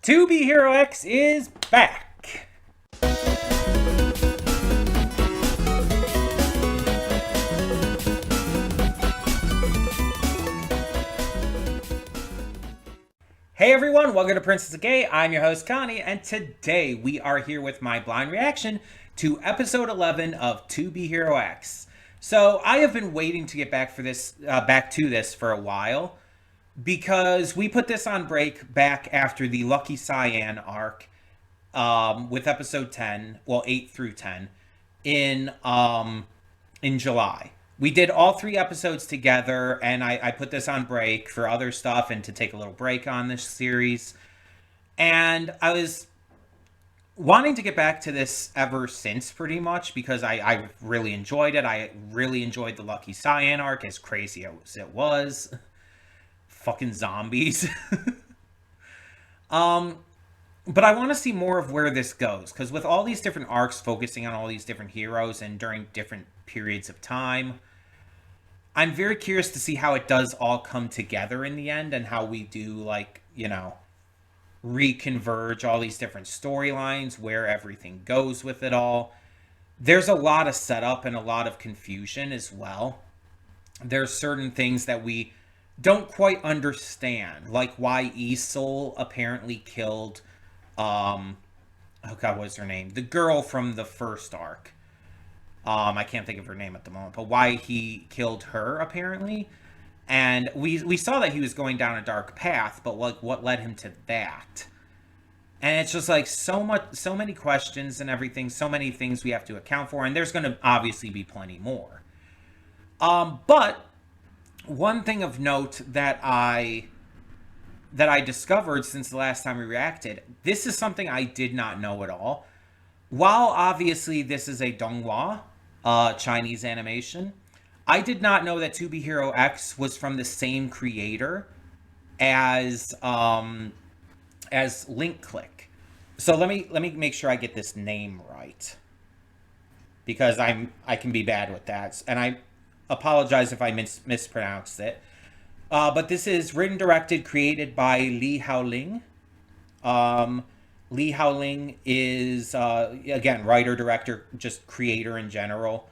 Toby Hero X is back. Hey everyone, welcome to Princess of Gay. I'm your host Connie, and today we are here with my blind reaction to episode 11 of Toby Hero X. So I have been waiting to get back to this for a while, because we put this on break back after the Lucky Cyan arc, with episode 10, well 8 through 10, in July. We did all 3 episodes together, and I put this on break for other stuff and to take a little break on this series. And I was wanting to get back to this ever since, pretty much, because I really enjoyed it. I really enjoyed the Lucky Cyan arc, as crazy as it was. Fucking zombies. But I want to see more of where this goes, because with all these different arcs focusing on all these different heroes and during different periods of time, I'm very curious to see how it does all come together in the end, and how we do, like, reconverge all these different storylines, where everything goes with it all. There's a lot of setup and a lot of confusion as well. There's certain things that we don't quite understand, like why Isol apparently killed, oh god, what's her name? The girl from the first arc. I can't think of her name at the moment, but why he killed her, apparently. And we saw that he was going down a dark path, but what led him to that? And it's just like so many questions and everything, so many things we have to account for, and there's going to obviously be plenty more. But one thing of note that I discovered since the last time we reacted, this is something I did not know at all. While obviously this is a donghua, Chinese animation, I did not know that Toby Hero X was from the same creator as Link Click. So let me make sure I get this name right, because I can be bad with that, and I apologize if I mispronounced it. But this is written, directed, created by Li Haoling. Li Haoling is, again, writer, director, just creator in general,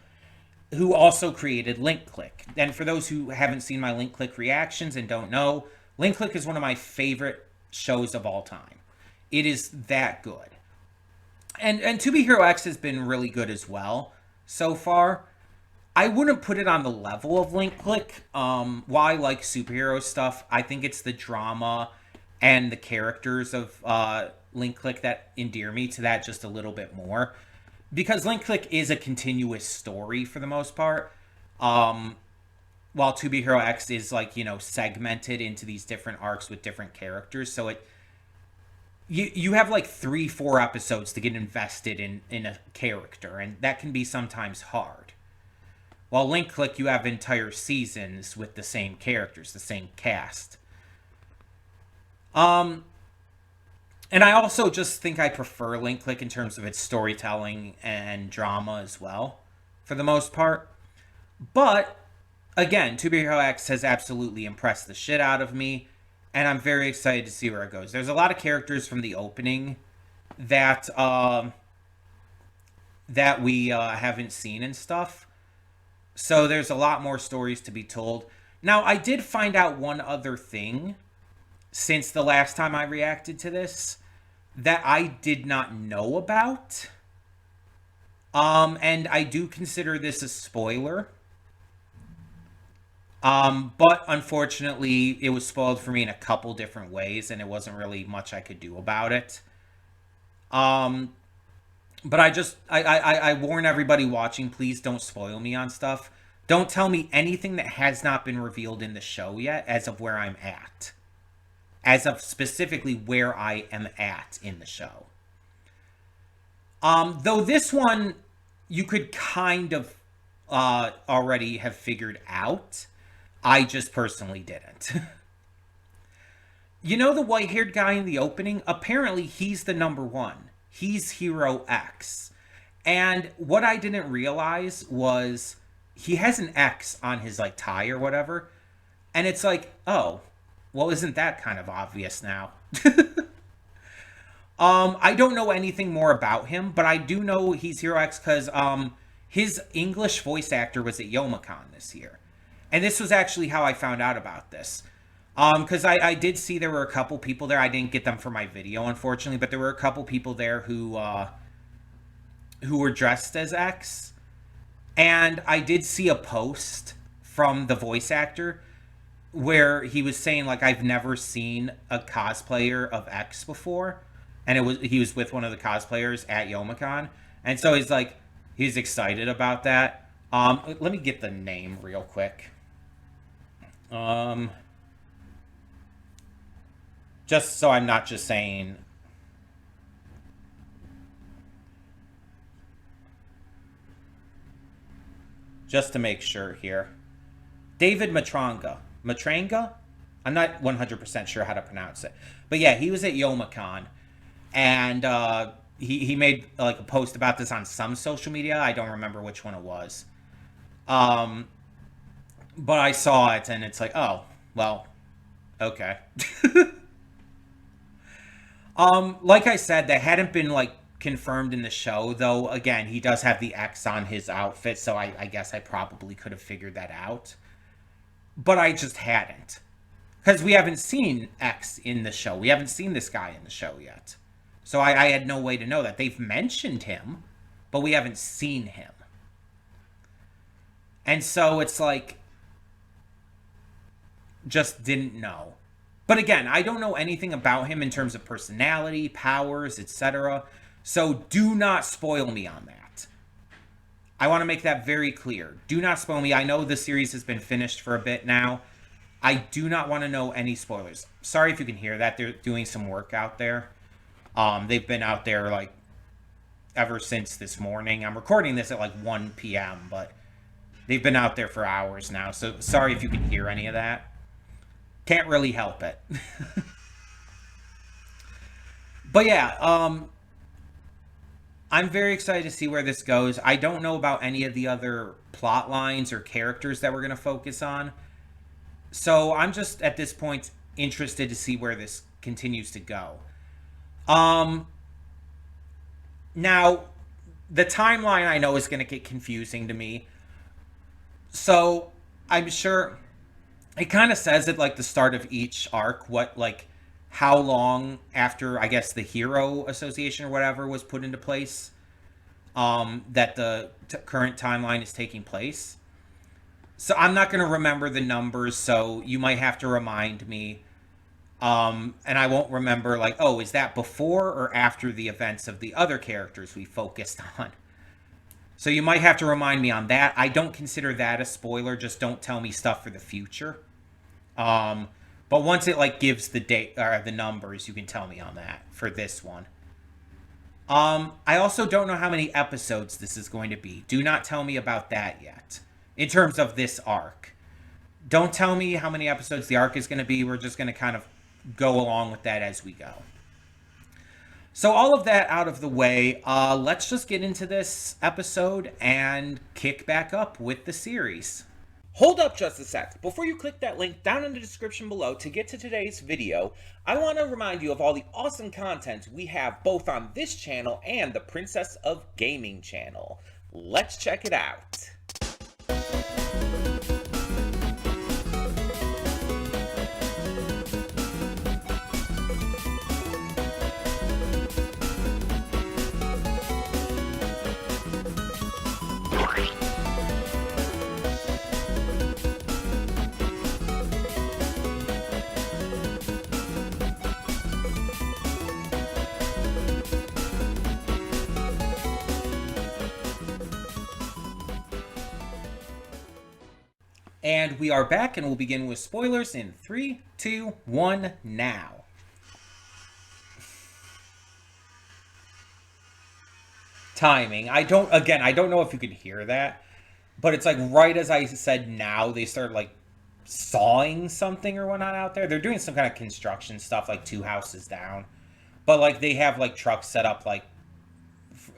who also created Link Click. And for those who haven't seen my Link Click reactions and don't know, Link Click is one of my favorite shows of all time. It is that good. And Toby Hero X has been really good as well so far. I wouldn't put it on the level of Link Click. While I like superhero stuff, I think it's the drama and the characters of Link Click that endear me to that just a little bit more. Because Link Click is a continuous story for the most part. While Toby Hero X is, like, segmented into these different arcs with different characters. So you have like 3-4 episodes to get invested in a character, and that can be sometimes hard. While Link Click, you have entire seasons with the same characters, the same cast. And I also just think I prefer Link Click in terms of its storytelling and drama as well, for the most part. But, again, Toby Hero X has absolutely impressed the shit out of me, and I'm very excited to see where it goes. There's a lot of characters from the opening that we haven't seen and stuff. So there's a lot more stories to be told. Now, I did find out one other thing since the last time I reacted to this that I did not know about. And I do consider this a spoiler. But unfortunately, it was spoiled for me in a couple different ways, and it wasn't really much I could do about it. But I warn everybody watching, please don't spoil me on stuff. Don't tell me anything that has not been revealed in the show yet, as of where I'm at. As of specifically where I am at in the show. Though this one, you could kind of already have figured out. I just personally didn't. You know the white-haired guy in the opening? Apparently, he's the number one. He's Hero X. And what I didn't realize was he has an X on his, like, tie or whatever. And it's like, oh, well, isn't that kind of obvious now? I don't know anything more about him, but I do know he's Hero X because his English voice actor was at Youmacon this year. And this was actually how I found out about this. Because I did see there were a couple people there. I didn't get them for my video, unfortunately, but there were a couple people there who were dressed as X. And I did see a post from the voice actor where he was saying, like, I've never seen a cosplayer of X before. And he was with one of the cosplayers at Youmacon. And so he's excited about that. Let me get the name real quick. Just so I'm not just saying. Just to make sure here. David Matranga? I'm not 100% sure how to pronounce it. But yeah, he was at Youmacon. And he made like a post about this on some social media. I don't remember which one it was. But I saw it and it's like, oh, well, okay. Like I said, that hadn't been like confirmed in the show, though. Again, he does have the X on his outfit, so I guess I probably could have figured that out. But I just hadn't. Because we haven't seen X in the show. We haven't seen this guy in the show yet. So I had no way to know that. They've mentioned him, but we haven't seen him. And so it's like, just didn't know. But again, I don't know anything about him in terms of personality, powers, etc. So do not spoil me on that. I want to make that very clear. Do not spoil me. I know the series has been finished for a bit now. I do not want to know any spoilers. Sorry if you can hear that. They're doing some work out there. They've been out there like ever since this morning. I'm recording this at like 1 p.m., but they've been out there for hours now. So sorry if you can hear any of that. Can't really help it. But yeah, I'm very excited to see where this goes. I don't know about any of the other plot lines or characters that we're going to focus on. So I'm just, at this point, interested to see where this continues to go. Now, the timeline I know is going to get confusing to me. So I'm sure it kind of says at like the start of each arc how long after, I guess, the Hero Association or whatever was put into place, that the current timeline is taking place. So I'm not going to remember the numbers, so you might have to remind me. And I won't remember, like, oh, is that before or after the events of the other characters we focused on? So you might have to remind me on that. I don't consider that a spoiler. Just don't tell me stuff for the future. But once it, like, gives the date or the numbers, you can tell me on that for this one. I also don't know how many episodes this is going to be. Do not tell me about that yet. In terms of this arc. Don't tell me how many episodes the arc is going to be. We're just going to kind of go along with that as we go. So all of that out of the way, let's just get into this episode and kick back up with the series. Hold up just a sec. Before you click that link down in the description below to get to today's video, I want to remind you of all the awesome content we have both on this channel and the Princess of Gaming channel. Let's check it out. And we are back, and we'll begin with spoilers in 3, 2, 1, now. Timing. I don't know if you can hear that, but it's like right as I said now, they start like sawing something or whatnot out there. They're doing some kind of construction stuff, like 2 houses down. But like they have like trucks set up like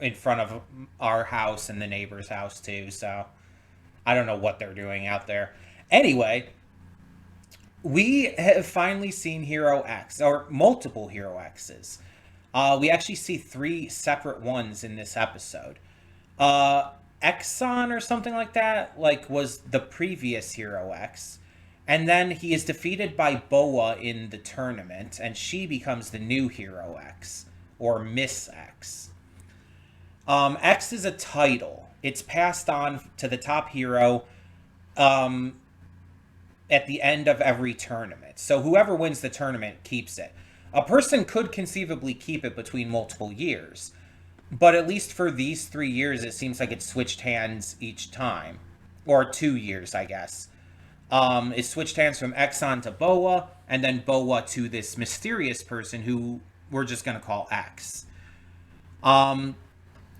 in front of our house and the neighbor's house too, so I don't know what they're doing out there. Anyway, we have finally seen Hero X, or multiple Hero X's. We actually see three separate ones in this episode. Uh, Exxon or something like that, like was the previous Hero X. And then he is defeated by Boa in the tournament, and she becomes the new Hero X, or Miss X. X is a title. It's passed on to the top hero um, at the end of every tournament. So whoever wins the tournament keeps it. A person could conceivably keep it between multiple years, but at least for these 3 years, it seems like it switched hands each time, or 2 years, I guess. It switched hands from Exxon to Boa, and then Boa to this mysterious person who we're just gonna call X. Um,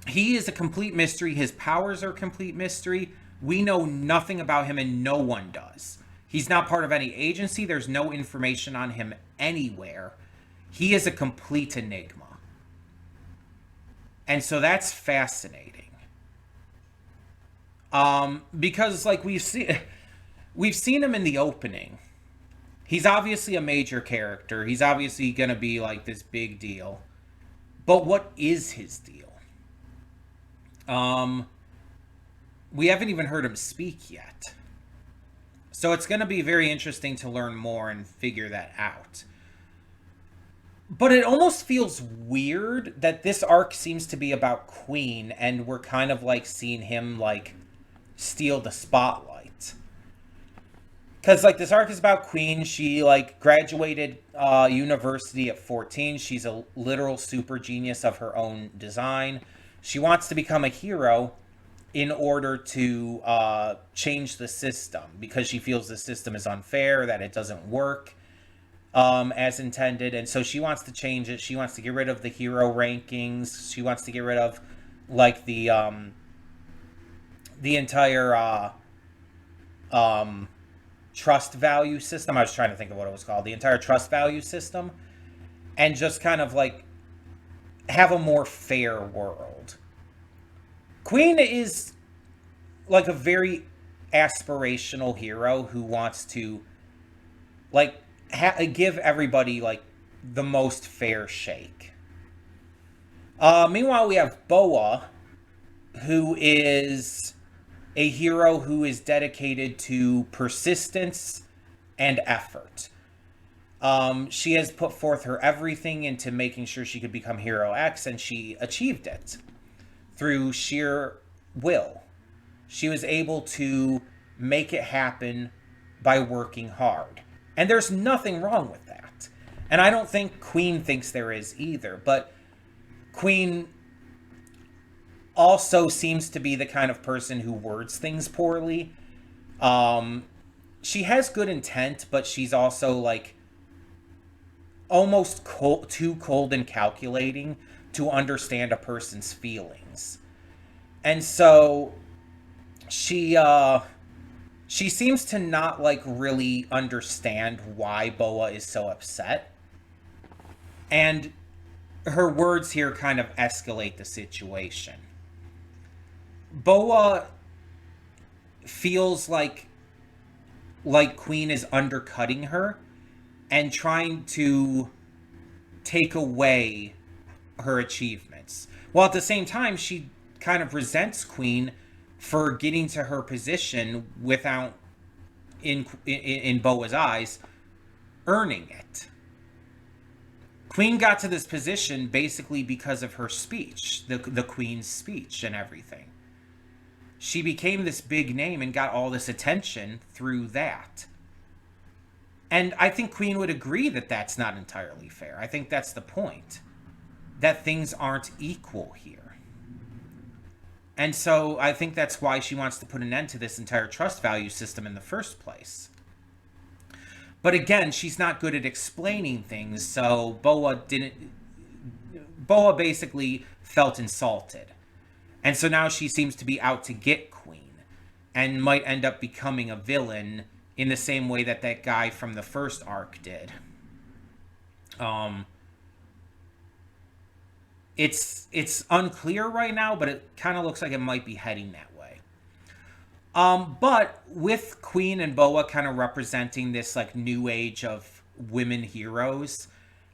he is a complete mystery. His powers are a complete mystery. We know nothing about him, and no one does. He's not part of any agency. There's no information on him anywhere. He is a complete enigma. And so that's fascinating. Because like we've seen him in the opening. He's obviously a major character. He's obviously going to be like this big deal. But what is his deal? Um, we haven't even heard him speak yet. So it's going to be very interesting to learn more and figure that out. But it almost feels weird that this arc seems to be about Queen, and we're kind of like seeing him like steal the spotlight. Because like this arc is about Queen. She like graduated university at 14. She's a literal super genius of her own design. She wants to become a hero in order to change the system because she feels the system is unfair, that it doesn't work as intended, and so she wants to change it. She wants to get rid of the hero rankings. She wants to get rid of like the entire trust value system. I was trying to think of what it was called. The entire trust value system, and just kind of like have a more fair world. Queen is like a very aspirational hero who wants to like give everybody like the most fair shake. Meanwhile, we have Boa, who is a hero who is dedicated to persistence and effort. She has put forth her everything into making sure she could become Hero X, and she achieved it through sheer will. She was able to make it happen by working hard. And there's nothing wrong with that. And I don't think Queen thinks there is either. But Queen also seems to be the kind of person who words things poorly. She has good intent, but she's also like almost too cold and calculating to understand a person's feelings. And so she seems to not like really understand why Boa is so upset. And her words here kind of escalate the situation. Boa feels like Queen is undercutting her and trying to take away her achievements. While at the same time she kind of resents Queen for getting to her position without, in Boa's eyes, earning it. Queen got to this position basically because of her speech, the Queen's speech and everything. She became this big name and got all this attention through that. And I think Queen would agree that that's not entirely fair. I think that's the point. That things aren't equal here. And so I think that's why she wants to put an end to this entire trust value system in the first place. But again, she's not good at explaining things, so Boa basically felt insulted. And so now she seems to be out to get Queen and might end up becoming a villain in the same way that that guy from the first arc did. It's unclear right now, but it kind of looks like it might be heading that way. But with Queen and Boa kind of representing this like new age of women heroes,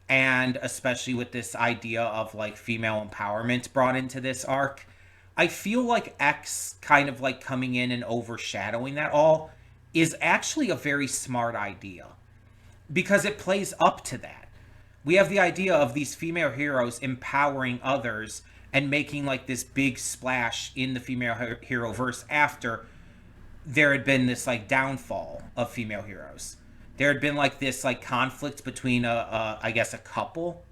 and especially with this idea of like female empowerment brought into this arc, I feel like X kind of like coming in and overshadowing that all is actually a very smart idea because it plays up to that. We have the idea of these female heroes empowering others and making like this big splash in the female hero verse after there had been this like downfall of female heroes. There had been like this like conflict between I guess a couple,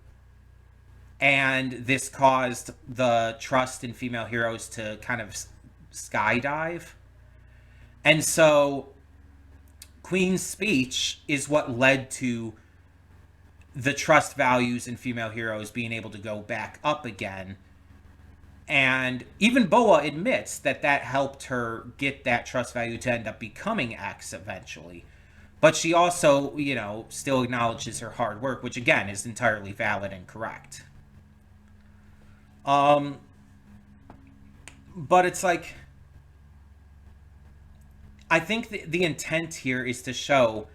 and this caused the trust in female heroes to kind of skydive. And so Queen's speech is what led to the trust values in female heroes being able to go back up again. And even Boa admits that that helped her get that trust value to end up becoming X eventually. But she also, you know, still acknowledges her hard work, which again is entirely valid and correct. But it's like, I think the intent here is to show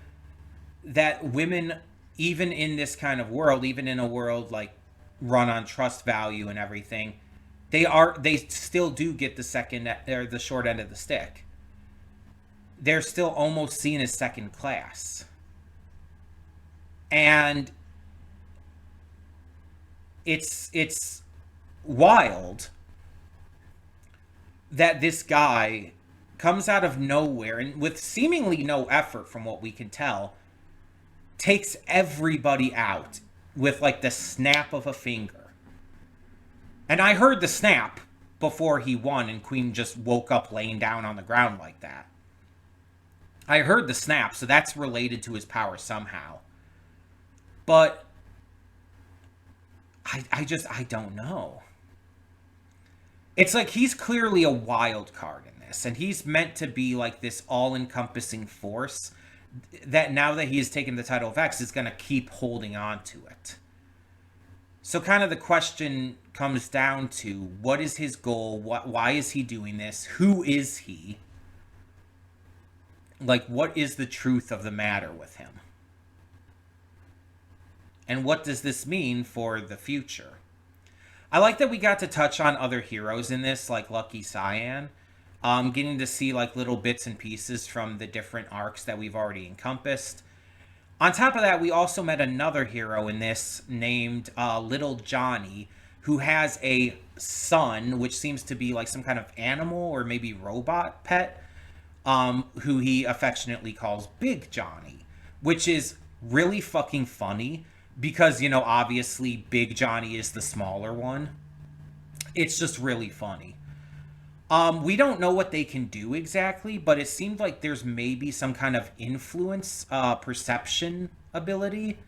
that women, even in this kind of world, even in a world like run on trust value and everything, they still do get the second or the short end of the stick. They're still almost seen as second class. And it's wild that this guy comes out of nowhere and with seemingly no effort from what we can tell takes everybody out with like the snap of a finger. And I heard the snap before he won and Queen just woke up laying down on the ground like that. I heard the snap, so that's related to his power somehow. But I don't know. It's like he's clearly a wild card in this, and he's meant to be like this all-encompassing force that now that he has taken the title of X is going to keep holding on to it. So kind of the question comes down to, what is his goal? Why is he doing this? Who is he? Like, what is the truth of the matter with him? And what does this mean for the future? I like that we got to touch on other heroes in this, like Lucky Cyan. Getting to see like little bits and pieces from the different arcs that we've already encompassed. On top of that, we also met another hero in this named Little Johnny, who has a son, which seems to be like some kind of animal or maybe robot pet, who he affectionately calls Big Johnny, which is really fucking funny because, you know, obviously Big Johnny is the smaller one. It's just really funny. We don't know what they can do exactly, but it seemed like there's maybe some kind of influence, perception ability.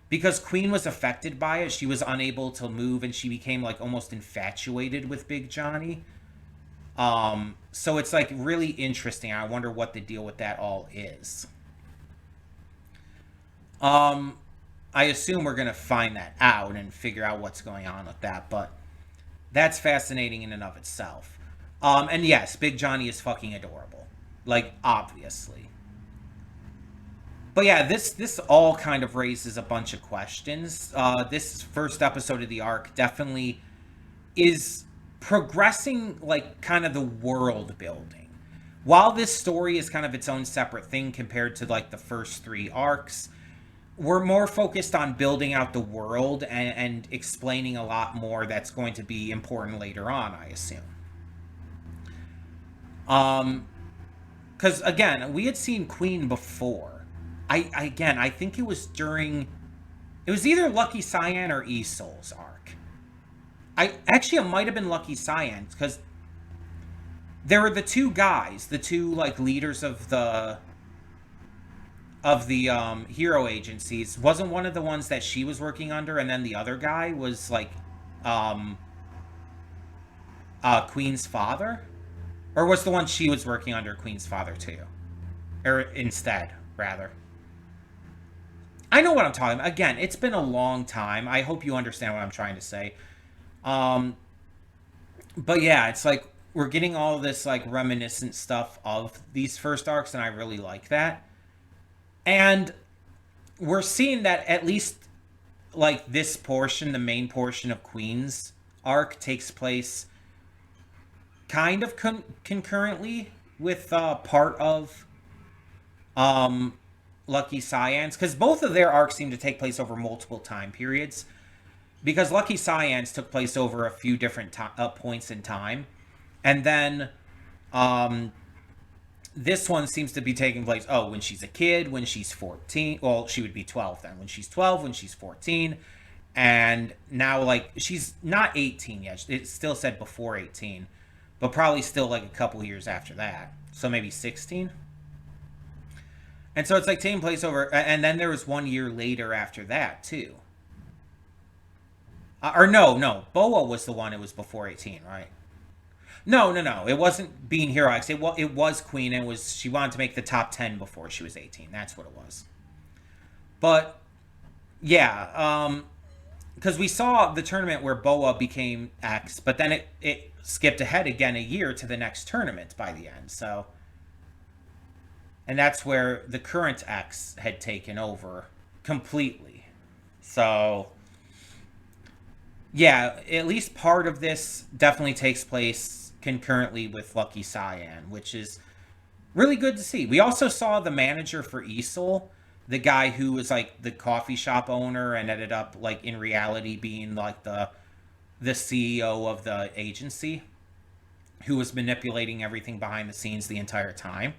Because Queen was affected by it, she was unable to move, and she became like almost infatuated with Big Johnny. So it's like really interesting. I wonder what the deal with that all is. I assume we're going to find that out and figure out what's going on with that, but that's fascinating in and of itself. And yes, Big Johnny is fucking adorable. Like, obviously. But yeah, this all kind of raises a bunch of questions. This first episode of the arc definitely is progressing, like, kind of the world building. While this story is kind of its own separate thing compared to, like, the first 3 arcs, we're more focused on building out the world and explaining a lot more that's going to be important later on, I assume. Because, again, we had seen Queen before. I think it was it was either Lucky Cyan or Isol's arc. It might have been Lucky Cyan, because there were the 2 guys, the 2, like, leaders of the hero agencies. Wasn't one of the ones that she was working under, and then the other guy was, like, Queen's father? Or was the one she was working under Queen's father, too? Or instead, rather. I know what I'm talking about. Again, it's been a long time. I hope you understand what I'm trying to say. But yeah, it's like we're getting all this like reminiscent stuff of these first arcs, and I really like that. And we're seeing that at least like this portion, the main portion of Queen's arc, takes place kind of concurrently with part of um, Lucky Cyan's, because both of their arcs seem to take place over multiple time periods. Because Lucky Cyan's took place over a few different points in time, and then um, this one seems to be taking place, when she's a kid, when she's 14. Well, she would be 12 then. When she's 12, when she's 14. And now, like, she's not 18 yet. It still said before 18. But probably still, like, a couple years after that. So maybe 16? And so it's, like, taking place over... And then there was 1 year later after that, too. Or no. Boa was the one. It was before 18, right? No. It wasn't being heroics. It was Queen. And she wanted to make the top 10 before she was 18. That's what it was. But yeah, because we saw the tournament where Boa became X, but then it skipped ahead again a year to the next tournament by the end. So, and that's where the current X had taken over completely. So yeah, at least part of this definitely takes place concurrently with Lucky Cyan, which is really good to see. We also saw the manager for Easel, the guy who was like the coffee shop owner and ended up like in reality being like the CEO of the agency, who was manipulating everything behind the scenes the entire time.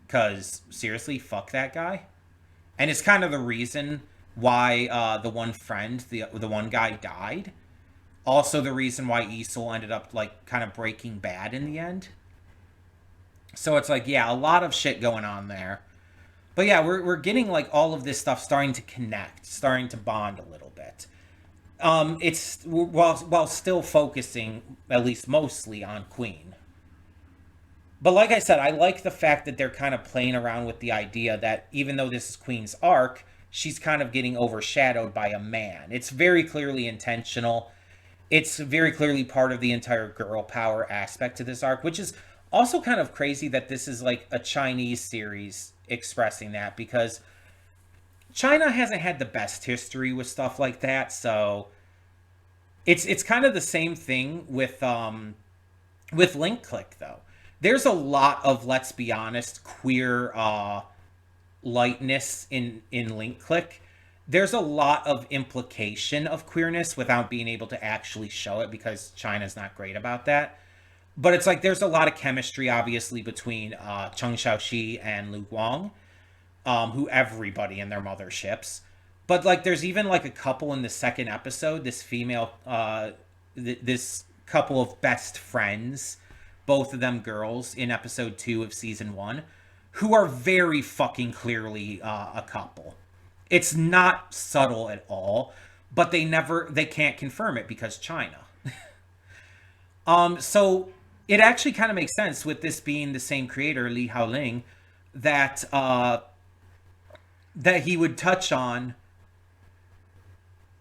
Because seriously, fuck that guy. And it's kind of the reason why the one friend, the one guy died. Also the reason why Easel ended up like kind of breaking bad in the end. So it's like, yeah, a lot of shit going on there. But yeah, we're getting like all of this stuff starting to connect, starting to bond a little bit. It's while still focusing at least mostly on Queen. But like I said, I like the fact that they're kind of playing around with the idea that even though this is Queen's arc, she's kind of getting overshadowed by a man. It's very clearly intentional. It's very clearly part of the entire girl power aspect to this arc, which is also kind of crazy that this is like a Chinese series expressing that, because China hasn't had the best history with stuff like that. So it's kind of the same thing with Link Click though. There's a lot of, let's be honest, queer lightness in Link Click. There's a lot of implication of queerness without being able to actually show it, because China's not great about that. But it's like there's a lot of chemistry, obviously, between Cheng Xiaoxi and Lu Guang, who everybody and their mother ships. But like there's even like a couple in the second episode, this female, this couple of best friends, both of them girls, in episode 2 of season 1, who are very fucking clearly a couple. It's not subtle at all, but they can't confirm it because China. So it actually kind of makes sense with this being the same creator, Li Haoling, that that he would touch on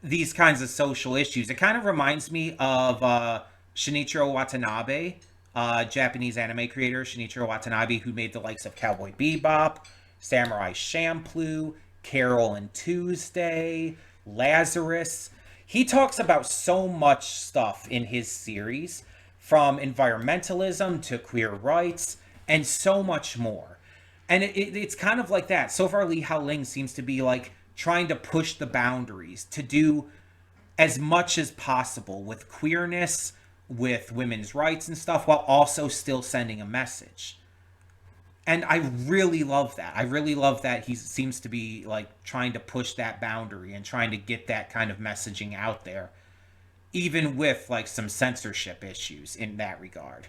these kinds of social issues. It kind of reminds me of Shinichiro Watanabe, Japanese anime creator Shinichiro Watanabe, who made the likes of Cowboy Bebop, Samurai Champloo, Carol and Tuesday, Lazarus. He talks about so much stuff in his series, from environmentalism to queer rights and so much more. And it's kind of like that. So far, Li Haoling seems to be like trying to push the boundaries to do as much as possible with queerness, with women's rights and stuff, while also still sending a message. And I really love that. I really love that he seems to be like trying to push that boundary and trying to get that kind of messaging out there, even with like some censorship issues in that regard,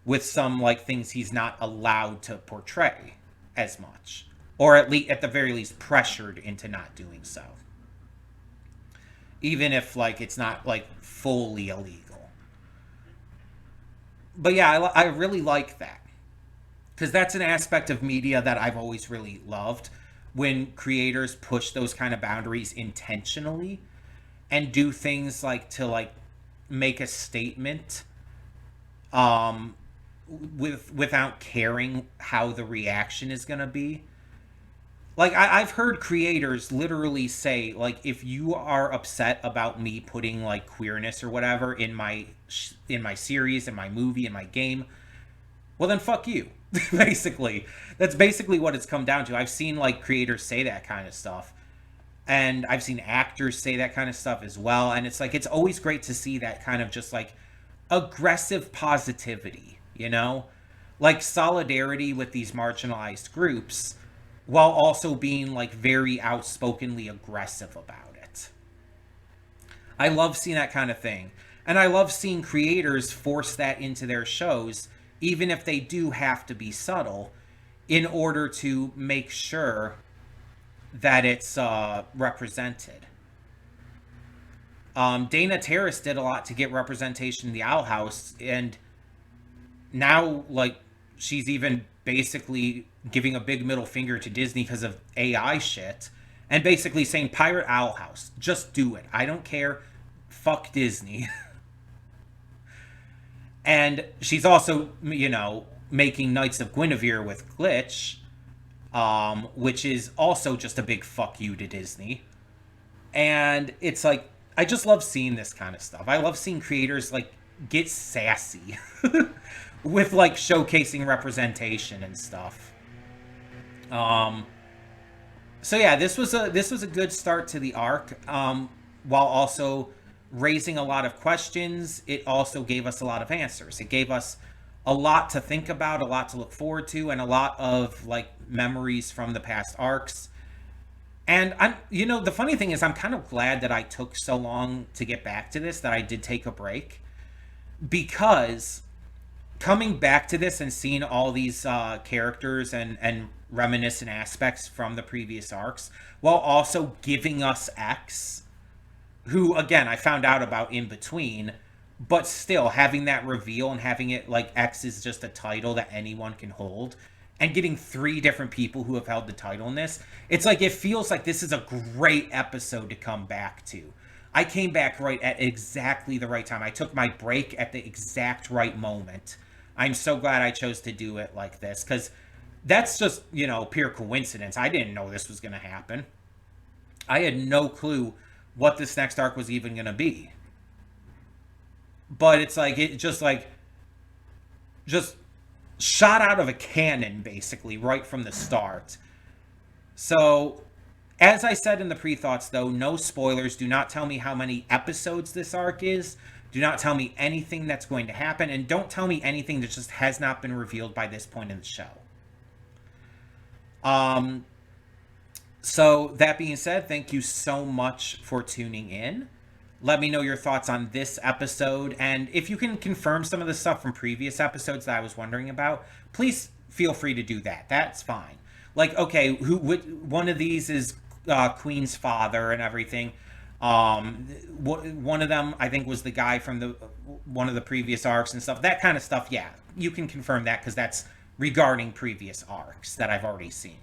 with some like things he's not allowed to portray as much, or at the very least pressured into not doing so, even if like it's not like fully illegal. But yeah, I really like that, because that's an aspect of media that I've always really loved, when creators push those kind of boundaries intentionally and do things like to like make a statement without caring how the reaction is going to be. Like I've heard creators literally say, like, if you are upset about me putting like queerness or whatever in my series, in my movie, in my game, well then fuck you. Basically, that's basically what it's come down to. I've seen like creators say that kind of stuff, and I've seen actors say that kind of stuff as well. And it's like, it's always great to see that kind of just like aggressive positivity, you know, like solidarity with these marginalized groups, while also being like very outspokenly aggressive about it. I love seeing that kind of thing. And I love seeing creators force that into their shows, even if they do have to be subtle, in order to make sure that it's represented. Dana Terrace did a lot to get representation in the Owl House, and now, like, she's even basically giving a big middle finger to Disney because of AI shit, and basically saying, Pirate Owl House, just do it. I don't care. Fuck Disney. And she's also, you know, making Knights of Guinevere with Glitch, which is also just a big fuck you to Disney. And it's like, I just love seeing this kind of stuff. I love seeing creators like get sassy with like showcasing representation and stuff. Um, so yeah, this was a good start to the arc. While also raising a lot of questions, it also gave us a lot of answers. It gave us a lot to think about, a lot to look forward to, and a lot of like memories from the past arcs. And I'm, you know, the funny thing is, I'm kind of glad that I took so long to get back to this, that I did take a break, because coming back to this and seeing all these characters and reminiscent aspects from the previous arcs, while also giving us X, who again I found out about in between, but still having that reveal and having it like X is just a title that anyone can hold, and getting three different people who have held the title in this, it's like, it feels like this is a great episode to come back to. I came back right at exactly the right time. I took my break at the exact right moment. I'm so glad I chose to do it like this, because that's just, you know, pure coincidence. I didn't know this was going to happen. I had no clue what this next arc was even going to be. But it's like, it just shot out of a cannon, basically, right from the start. So, as I said in the pre-thoughts, though, no spoilers. Do not tell me how many episodes this arc is. Do not tell me anything that's going to happen. And don't tell me anything that just has not been revealed by this point in the show. So, that being said, thank you so much for tuning in. Let me know your thoughts on this episode. And if you can confirm some of the stuff from previous episodes that I was wondering about, please feel free to do that. That's fine. Like, okay, one of these is Queen's father and everything. One of them, I think, was the guy from one of the previous arcs and stuff. That kind of stuff, yeah. You can confirm that, because that's regarding previous arcs that I've already seen.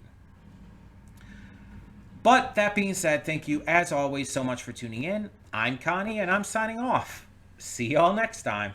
But that being said, thank you as always so much for tuning in. I'm Connie, and I'm signing off. See y'all next time.